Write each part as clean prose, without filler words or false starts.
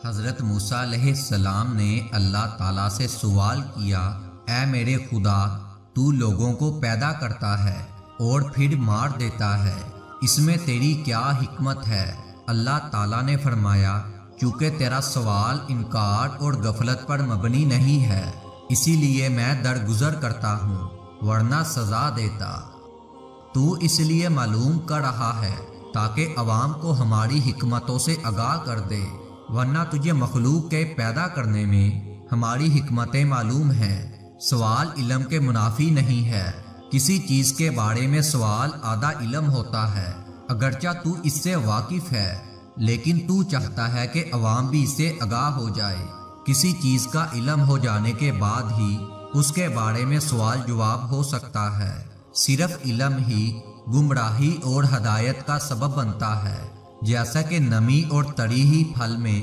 حضرت موسیٰ علیہ السلام نے اللہ تعالیٰ سے سوال کیا، اے میرے خدا، تو لوگوں کو پیدا کرتا ہے اور پھر مار دیتا ہے، اس میں تیری کیا حکمت ہے؟ اللہ تعالیٰ نے فرمایا، چونکہ تیرا سوال انکار اور غفلت پر مبنی نہیں ہے، اسی لیے میں درگزر کرتا ہوں، ورنہ سزا دیتا۔ تو اس لیے معلوم کر رہا ہے تاکہ عوام کو ہماری حکمتوں سے آگاہ کر دے، ورنہ تجھے مخلوق کے پیدا کرنے میں ہماری حکمتیں معلوم ہیں۔ سوال علم کے منافی نہیں ہے، کسی چیز کے بارے میں سوال آدھا علم ہوتا ہے، اگرچہ تو اس سے واقف ہے، لیکن تو چاہتا ہے کہ عوام بھی اس سے آگاہ ہو جائے۔ کسی چیز کا علم ہو جانے کے بعد ہی اس کے بارے میں سوال جواب ہو سکتا ہے۔ صرف علم ہی گمراہی اور ہدایت کا سبب بنتا ہے، جیسا کہ نمی اور تری ہی پھل میں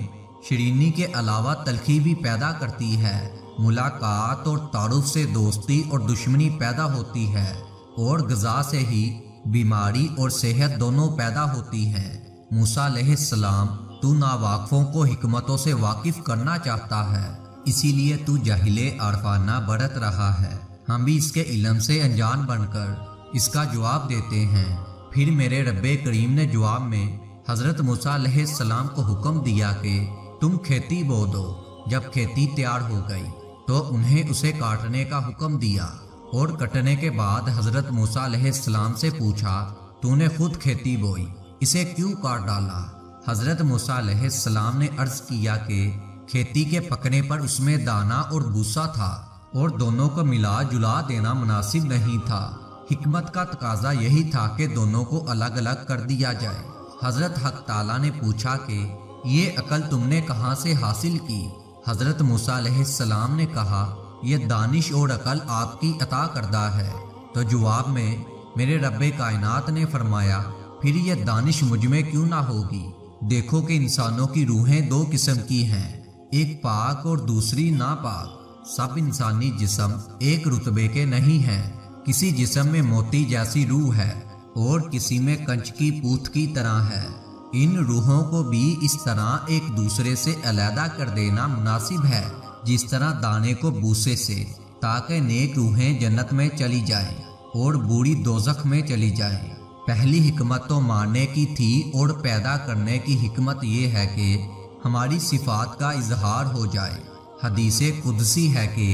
شیرینی کے علاوہ تلخی بھی پیدا کرتی ہے۔ ملاقات اور تعارف سے دوستی اور دشمنی پیدا ہوتی ہے، اور غذا سے ہی بیماری اور صحت دونوں پیدا ہوتی ہیں۔ موسیٰ علیہ السلام، تو ناواقفوں کو حکمتوں سے واقف کرنا چاہتا ہے، اسی لیے تو جاہل عارفانہ برت رہا ہے۔ ہم بھی اس کے علم سے انجان بن کر اس کا جواب دیتے ہیں۔ پھر میرے رب کریم نے جواب میں حضرت موسیٰ علیہ السلام کو حکم دیا کہ تم کھیتی بو دو۔ جب کھیتی تیار ہو گئی تو انہیں اسے کاٹنے کا حکم دیا، اور کٹنے کے بعد حضرت موسیٰ علیہ السلام سے پوچھا، تو نے خود کھیتی بوئی، اسے کیوں کاٹ ڈالا؟ حضرت موسیٰ علیہ السلام نے عرض کیا کہ کھیتی کے پکنے پر اس میں دانہ اور بھوسا تھا، اور دونوں کو ملا جلا دینا مناسب نہیں تھا۔ حکمت کا تقاضا یہی تھا کہ دونوں کو الگ الگ کر دیا جائے۔ حضرت حق تعالیٰ نے پوچھا کہ یہ عقل تم نے کہاں سے حاصل کی؟ حضرت موسیٰ علیہ السلام نے کہا، یہ دانش اور عقل آپ کی عطا کردہ ہے۔ تو جواب میں میرے رب کائنات نے فرمایا، پھر یہ دانش مجھ میں کیوں نہ ہوگی؟ دیکھو کہ انسانوں کی روحیں دو قسم کی ہیں، ایک پاک اور دوسری ناپاک۔ سب انسانی جسم ایک رتبے کے نہیں ہیں، کسی جسم میں موتی جیسی روح ہے اور کسی میں کنچ کی پوت کی طرح ہے۔ ان روحوں کو بھی اس طرح ایک دوسرے سے علیحدہ کر دینا مناسب ہے، جس طرح دانے کو بوسے سے، تاکہ نیک روحیں جنت میں چلی جائیں اور بری دوزخ میں چلی جائیں۔ پہلی حکمت تو مارنے کی تھی، اور پیدا کرنے کی حکمت یہ ہے کہ ہماری صفات کا اظہار ہو جائے۔ حدیث قدسی ہے کہ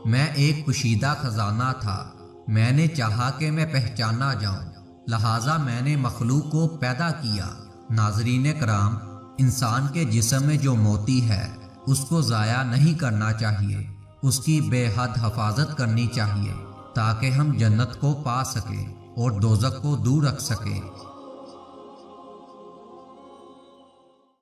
میں ایک پوشیدہ خزانہ تھا، میں نے چاہا کہ میں پہچانا جاؤں، لہٰذا میں نے مخلوق کو پیدا کیا۔ ناظرین کرام، انسان کے جسم میں جو موتی ہے اس کو ضائع نہیں کرنا چاہیے، اس کی بے حد حفاظت کرنی چاہیے، تاکہ ہم جنت کو پا سکیں اور دوزخ کو دور رکھ سکیں۔